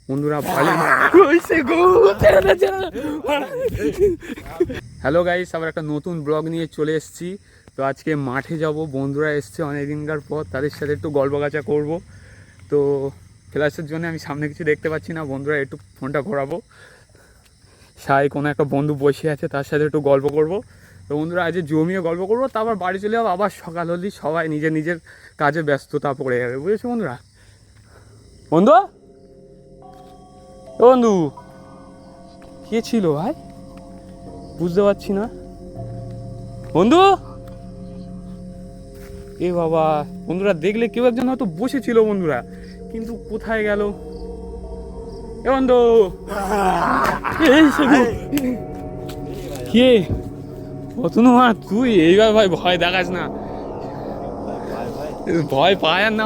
বন্ধুরা hello guys, আবার একটা নতুন ব্লগ নিয়ে চলে এসেছি। তো আজকে মাঠে যাব, বন্ধুরা এসছে অনেক দিনকার পর, তাদের সাথে একটু গল্প গাছা করবো। তো ফ্ল্যাশের জন্য আমি সামনে কিছু দেখতে পাচ্ছি না, বন্ধুরা একটু ফোনটা ঘোরাবো। সাই কোনো একটা বন্ধু বসে আছে, তার সাথে একটু গল্প করব। তো বন্ধুরা আজ জমিয়ে গল্প করবো, তারপর বাড়ি চলে যাবো। আবার সকাল হলেই সবাই নিজের নিজের কাজে ব্যস্ততা পড়ে যাবে, বুঝেছো বন্ধুরা। বন্ধু ও বন্ধু, কে ছিল ভাই বুঝতে পারছি না। বন্ধু, এ বাবা, বন্ধুরা দেখলে কেউ একজন হয়তো বসেছিল বন্ধুরা, কিন্তু কোথায় গেল? এ বন্ধু, কে অতনু? তুই এইবার ভাই ভয় দেখাস না, ভয় পায় আর না।